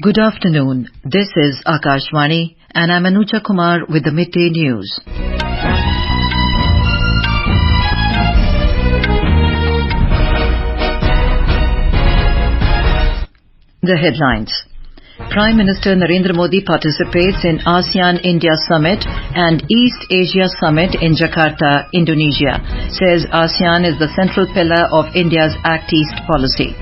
Good afternoon. This is Akashvani and I'm Anuja Kumar with the Midday News. The headlines. Prime Minister Narendra Modi participates in Asean-India Summit and East Asia Summit in Jakarta, Indonesia, says ASEAN is the central pillar of India's Act East policy.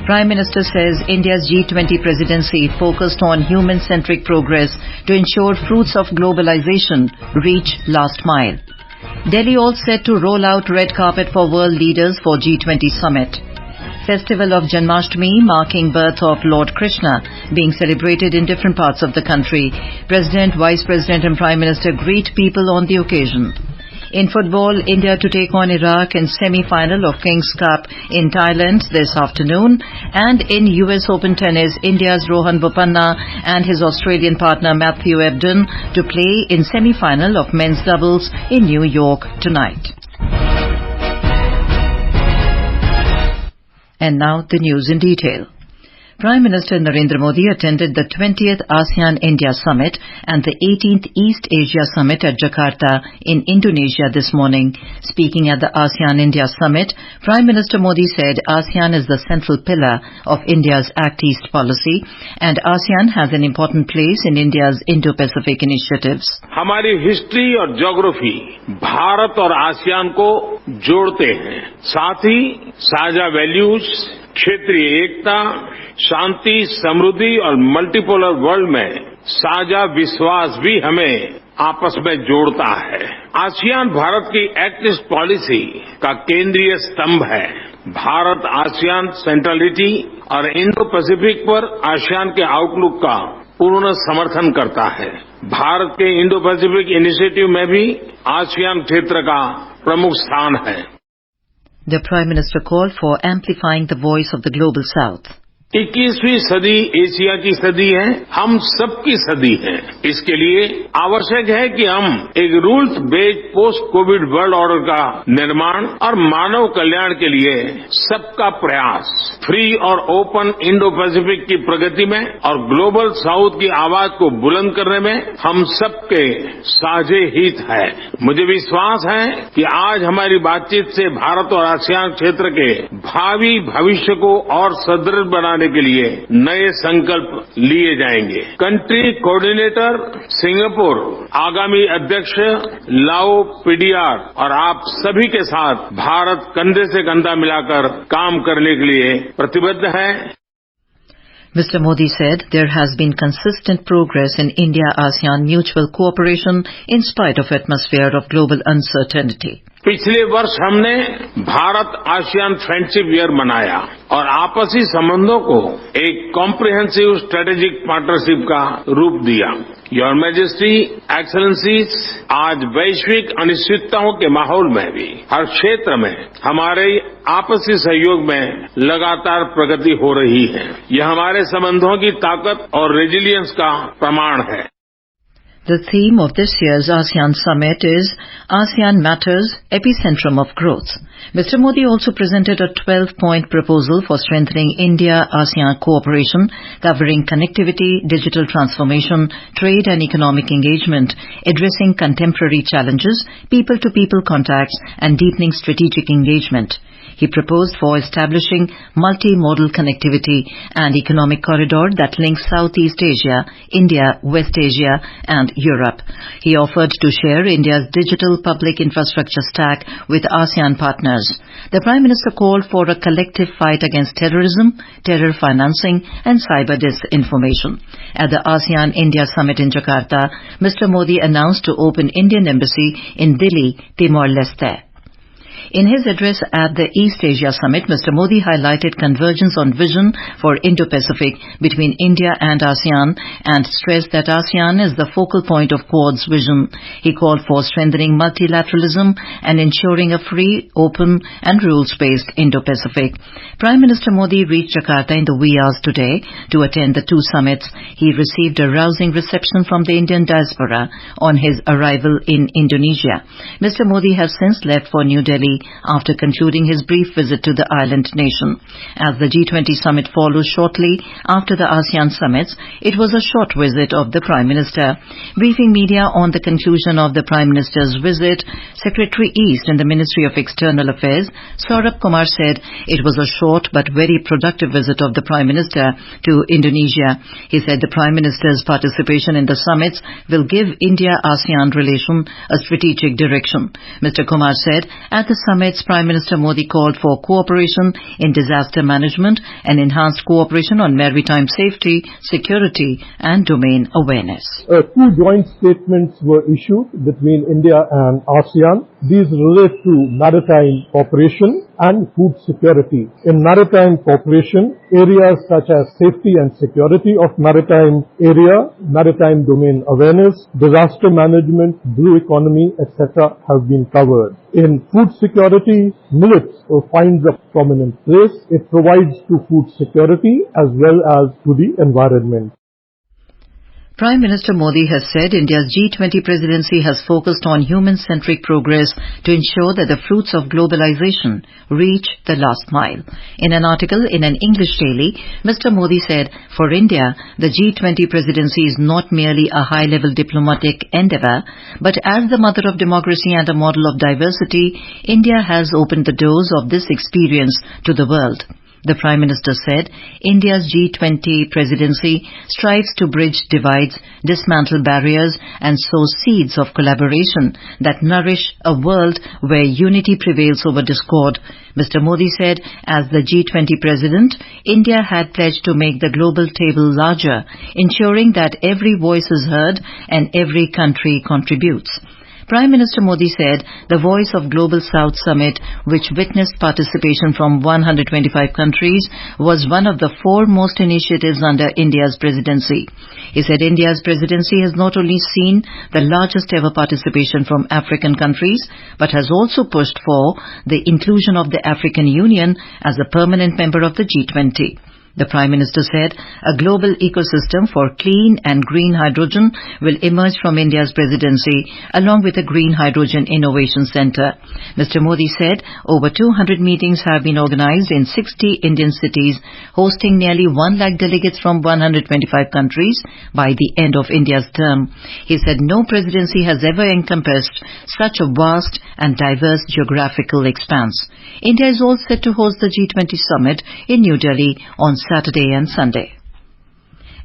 Prime Minister says India's G20 presidency focused on human-centric progress to ensure fruits of globalization reach last mile. Delhi all set to roll out red carpet for world leaders for G20 Summit. Festival of Janmashtami marking birth of Lord Krishna being celebrated in different parts of the country. President, Vice President and Prime Minister greet people on the occasion. In football, India to take on Iraq in semi-final of King's Cup in Thailand this afternoon. And in US Open Tennis, India's Rohan Bopanna and his Australian partner Matthew Ebden to play in semi-final of men's doubles in New York tonight. And now the news in detail. Prime Minister Narendra Modi attended the 20th ASEAN-India Summit and the 18th East Asia Summit at Jakarta in Indonesia this morning. Speaking at the ASEAN-India Summit, Prime Minister Modi said ASEAN is the central pillar of India's Act East policy and ASEAN has an important place in India's Indo-Pacific initiatives. हमारी history और geography Bharat और ASEAN को जोड़ते हैं। साथ ही साझा values, क्षेत्रीय एकता, शांति, समृद्धि और मल्टीपोलर वर्ल्ड में साझा विश्वास भी हमें आपस में जोड़ता है। आसियान भारत की एक्ट ईस्ट पॉलिसी का केंद्रीय स्तंभ है। भारत आसियान सेंट्रलिटी और इंडो पैसिफिक पर आसियान के आउटलुक का पूर्ण समर्थन करता है। भारत के इंडो पैसिफिक इनिशिएटिव में भी आसियान क्षेत्र का प्रमुख स्थान है। The Prime Minister called for amplifying the voice of the Global South. 21वीं सदी एशिया की सदी है, हम सबकी सदी है। इसके लिए आवश्यक है कि हम एक rules based post Covid world order का निर्माण और मानव कल्याण के लिए सबका प्रयास, फ्री और ओपन इंडो पैसिफिक की प्रगति में और ग्लोबल साउथ की आवाज को बुलंद करने में हम सबके साझे हित है। मुझे विश्वास है कि आज हमारी बातचीत से भारत और आसियान क्षेत्र के भावी भविष्य को और सुदृढ़ बनाने के लिए नए संकल्प लिए जाएंगे। कंट्री कोऑर्डिनेटर सिंगापुर, आगामी अध्यक्ष लाओ पीडीआर और आप सभी के साथ भारत कंधे से कंधा मिलाकर काम करने के लिए प्रतिबद्ध है। Mr. Modi said there has been consistent progress in India-ASEAN mutual cooperation in spite of atmosphere of global uncertainty. पिछले वर्ष हमने भारत आसियान फ्रेंडशिप ईयर मनाया और आपसी संबंधों को एक कॉम्प्रिहेंसिव स्ट्रेटेजिक पार्टनरशिप का रूप दिया। योर मैजेस्टी, एक्सेलेंसीज, आज वैश्विक अनिश्चितताओं के माहौल में भी हर क्षेत्र में हमारे आपसी सहयोग में लगातार प्रगति हो रही है। यह हमारे संबंधों की ताकत और रेजिलियंस का प्रमाण है। The theme of this year's ASEAN Summit is ASEAN Matters, Epicentrum of Growth. Mr. Modi also presented a 12-point proposal for strengthening India-ASEAN cooperation covering connectivity, digital transformation, trade and economic engagement, addressing contemporary challenges, people-to-people contacts and deepening strategic engagement. He proposed for establishing multi-modal connectivity and economic corridor that links Southeast Asia, India, West Asia and Europe. He offered to share India's digital public infrastructure stack with ASEAN partners. The Prime Minister called for a collective fight against terrorism, terror financing and cyber disinformation. At the ASEAN-India Summit in Jakarta, Mr. Modi announced to open Indian Embassy in Dili, Timor-Leste. In his address at the East Asia Summit, Mr. Modi highlighted convergence on vision for Indo-Pacific between India and ASEAN and stressed that ASEAN is the focal point of Quad's vision. He called for strengthening multilateralism and ensuring a free, open and rules-based Indo-Pacific. Prime Minister Modi reached Jakarta in the wee hours today to attend the two summits. He received a rousing reception from the Indian diaspora on his arrival in Indonesia. Mr. Modi has since left for New Delhi Delhi after concluding his brief visit to the island nation. As the G20 summit follows shortly after the ASEAN summits, it was a short visit of the Prime Minister. Briefing media on the conclusion of the Prime Minister's visit, Secretary East in the Ministry of External Affairs, Saurabh Kumar said it was a short but very productive visit of the Prime Minister to Indonesia. He said the Prime Minister's participation in the summits will give India-ASEAN relation a strategic direction. Mr. Kumar said at the summits, Prime Minister Modi called for cooperation in disaster management and enhanced cooperation on maritime safety, security and domain awareness. Two joint statements were issued between India and ASEAN. These relate to maritime cooperation and food security. In maritime cooperation, areas such as safety and security of maritime area, maritime domain awareness, disaster management, blue economy, etc. have been covered. In food security, millets finds a prominent place. It provides to food security as well as to the environment. Prime Minister Modi has said India's G20 presidency has focused on human-centric progress to ensure that the fruits of globalization reach the last mile. In an article in an English daily, Mr. Modi said, for India, the G20 presidency is not merely a high-level diplomatic endeavor, but as the mother of democracy and a model of diversity, India has opened the doors of this experience to the world. The Prime Minister said India's G20 presidency strives to bridge divides, dismantle barriers and sow seeds of collaboration that nourish a world where unity prevails over discord. Mr. Modi said as the G20 president, India had pledged to make the global table larger, ensuring that every voice is heard and every country contributes. Prime Minister Modi said the Voice of Global South Summit, which witnessed participation from 125 countries, was one of the foremost initiatives under India's presidency. He said India's presidency has not only seen the largest ever participation from African countries, but has also pushed for the inclusion of the African Union as a permanent member of the G20. The Prime Minister said a global ecosystem for clean and green hydrogen will emerge from India's presidency along with a Green Hydrogen Innovation Centre. Mr. Modi said over 200 meetings have been organized in 60 Indian cities, hosting nearly 1 lakh delegates from 125 countries by the end of India's term. He said no presidency has ever encompassed such a vast and diverse geographical expanse. India is all set to host the G20 Summit in New Delhi on Saturday and Sunday.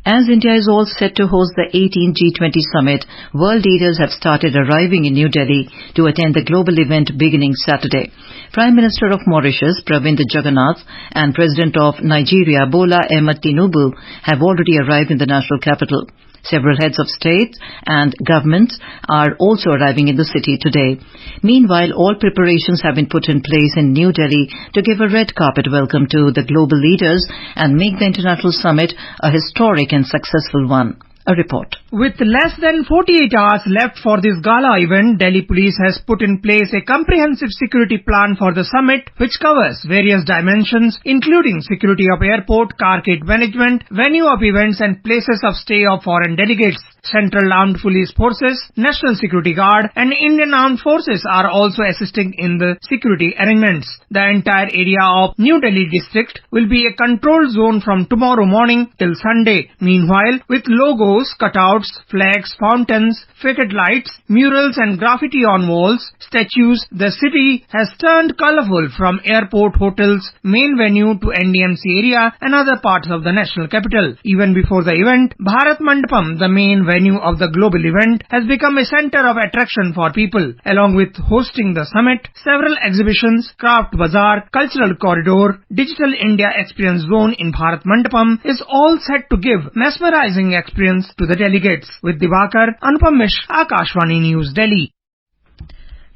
As India is all set to host the 18th G20 Summit, world leaders have started arriving in New Delhi to attend the global event beginning Saturday. Prime Minister of Mauritius, Pravind Jagannath, and President of Nigeria, Bola Ahmed Tinubu, have already arrived in the national capital. Several heads of state and governments are also arriving in the city today. Meanwhile, all preparations have been put in place in New Delhi to give a red carpet welcome to the global leaders and make the international summit a historic and successful one. A report. With less than 48 hours left for this gala event, Delhi Police has put in place a comprehensive security plan for the summit, which covers various dimensions, including security of airport, carcade management, venue of events and places of stay of foreign delegates. Central Armed Police Forces, National Security Guard and Indian Armed Forces are also assisting in the security arrangements. The entire area of New Delhi district will be a control zone from tomorrow morning till Sunday. Meanwhile, with logos, cutouts, flags, fountains, faded lights, murals and graffiti on walls, statues, the city has turned colorful from airport, hotels, main venue to NDMC area and other parts of the national capital. Even before the event, Bharat Mandapam, the main venue of the global event, has become a center of attraction for people. Along with hosting the summit, several exhibitions, craft bazaar, cultural corridor, Digital India Experience Zone in Bharat Mandapam is all set to give mesmerizing experience to the delegates. With Divakar, Anupam Mishra, Akashvani News, Delhi.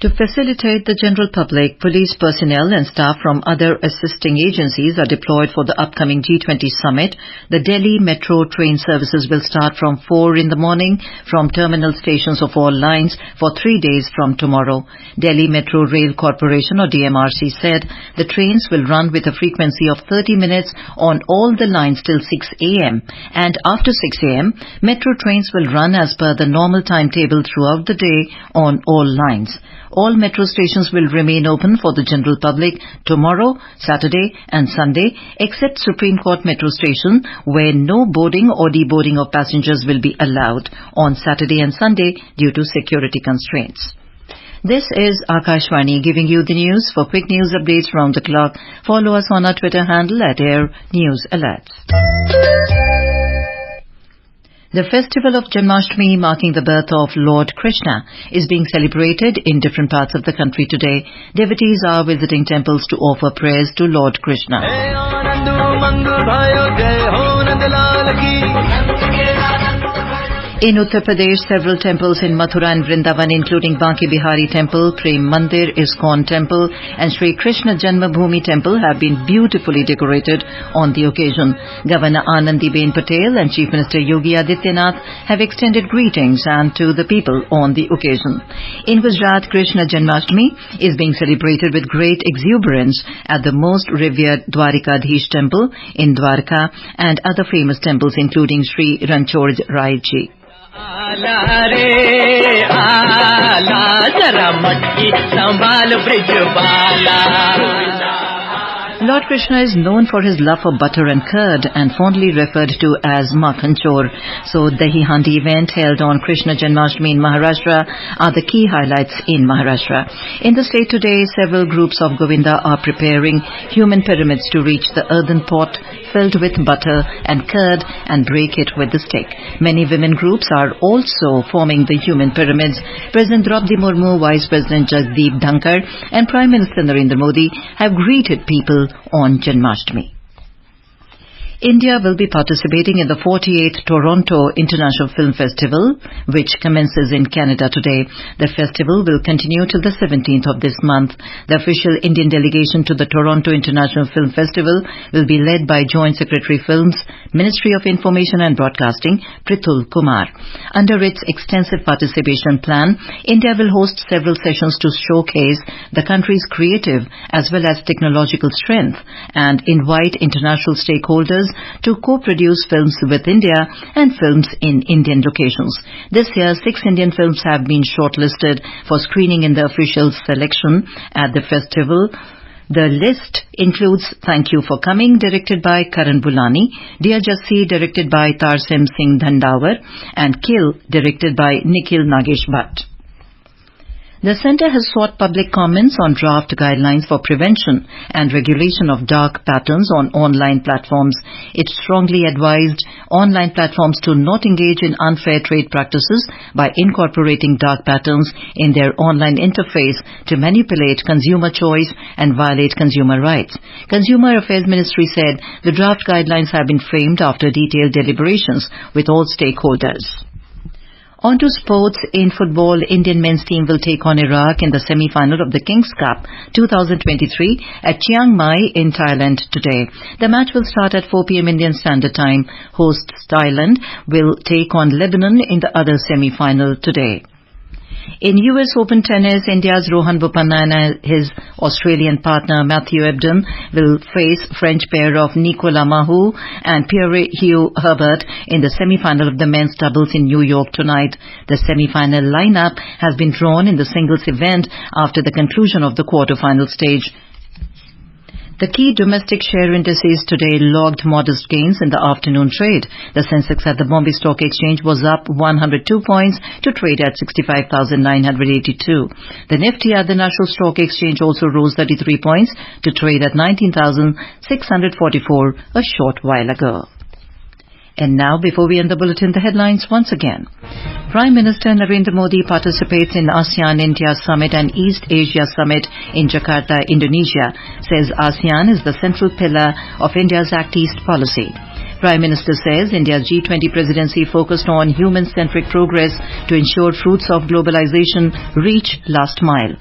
To facilitate the general public, police personnel and staff from other assisting agencies are deployed for the upcoming G20 Summit. The Delhi Metro train services will start from 4 in the morning from terminal stations of all lines for 3 days from tomorrow. Delhi Metro Rail Corporation or DMRC said the trains will run with a frequency of 30 minutes on all the lines till 6 a.m. and after 6 a.m. metro trains will run as per the normal timetable throughout the day on all lines. All metro stations will remain open for the general public tomorrow, Saturday and Sunday, except Supreme Court metro station, where no boarding or deboarding of passengers will be allowed on Saturday and Sunday due to security constraints. This is Akashvani giving you the news. For quick news updates round the clock, follow us on our Twitter handle at Air News Alerts. The festival of Janmashtami, marking the birth of Lord Krishna, is being celebrated in different parts of the country today. Devotees are visiting temples to offer prayers to Lord Krishna. In Uttar Pradesh, several temples in Mathura and Vrindavan, including Banki Bihari Temple, Prem Mandir, ISKCON Temple and Sri Krishna Janmabhoomi Temple have been beautifully decorated on the occasion. Governor Anandiben Patel and Chief Minister Yogi Adityanath have extended greetings and to the people on the occasion. In Gujarat, Krishna Janmashtami is being celebrated with great exuberance at the most revered Dwarikadhish Temple in Dwarka and other famous temples including Sri Ranchod Rai Ji. Lord Krishna is known for his love for butter and curd and fondly referred to as Makhan Chor. So Dahi Handi event held on Krishna Janmashtami in Maharashtra are the key highlights in Maharashtra. In the state today, several groups of Govinda are preparing human pyramids to reach the earthen pot filled with butter and curd and break it with the stick. Many women groups are also forming the human pyramids. President Draupadi Murmu, Vice President Jagdeep Dhankar and Prime Minister Narendra Modi have greeted people on Janmashtami. India will be participating in the 48th Toronto International Film Festival, which commences in Canada today. The festival will continue till the 17th of this month. The official Indian delegation to the Toronto International Film Festival will be led by Joint Secretary Films, Ministry of Information and Broadcasting, Prithul Kumar. Under its extensive participation plan, India will host several sessions to showcase the country's creative as well as technological strength and invite international stakeholders to co-produce films with India and films in Indian locations. This year, 6 Indian films have been shortlisted for screening in the official selection at the festival. The list includes Thank You for Coming, directed by Karan Bulani, Dear Jassi, directed by Tarsim Singh Dhandawar, and Kill, directed by Nikhil Nagesh Bhatt. The Centre has sought public comments on draft guidelines for prevention and regulation of dark patterns on online platforms. It strongly advised online platforms to not engage in unfair trade practices by incorporating dark patterns in their online interface to manipulate consumer choice and violate consumer rights. Consumer Affairs Ministry said the draft guidelines have been framed after detailed deliberations with all stakeholders. On to sports. In football, Indian men's team will take on Iraq in the semi-final of the Kings Cup 2023 at Chiang Mai in Thailand today. The match will start at 4 p.m. Indian Standard Time. Hosts Thailand will take on Lebanon in the other semi-final today. In US Open tennis, India's Rohan Bopanna and his Australian partner Matthew Ebden will face French pair of Nicolas Mahut and Pierre-Hugh Herbert in the semi-final of the men's doubles in New York tonight. The semi-final lineup has been drawn in the singles event after the conclusion of the quarter-final stage. The key domestic share indices today logged modest gains in the afternoon trade. The Sensex at the Bombay Stock Exchange was up 102 points to trade at 65,982. The Nifty at the National Stock Exchange also rose 33 points to trade at 19,644 a short while ago. And now, before we end the bulletin, the headlines once again. Prime Minister Narendra Modi participates in ASEAN-India Summit and East Asia Summit in Jakarta, Indonesia, says ASEAN is the central pillar of India's Act East policy. Prime Minister says India's G20 presidency focused on human-centric progress to ensure fruits of globalization reach last mile.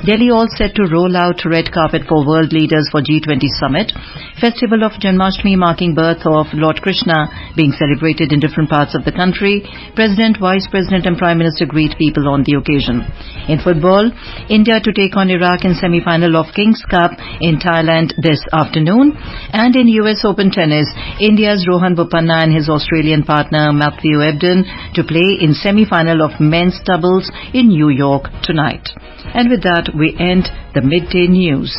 Delhi all set to roll out red carpet for world leaders for G20 Summit. Festival of Janmashtami marking birth of Lord Krishna being celebrated in different parts of the country. President, Vice President and Prime Minister greet people on the occasion. In football, India to take on Iraq in semi-final of Kings Cup in Thailand this afternoon. And in US Open tennis, India's Rohan Bopanna and his Australian partner Matthew Ebden to play in semi-final of men's doubles in New York tonight. And with that, we end the Midday News.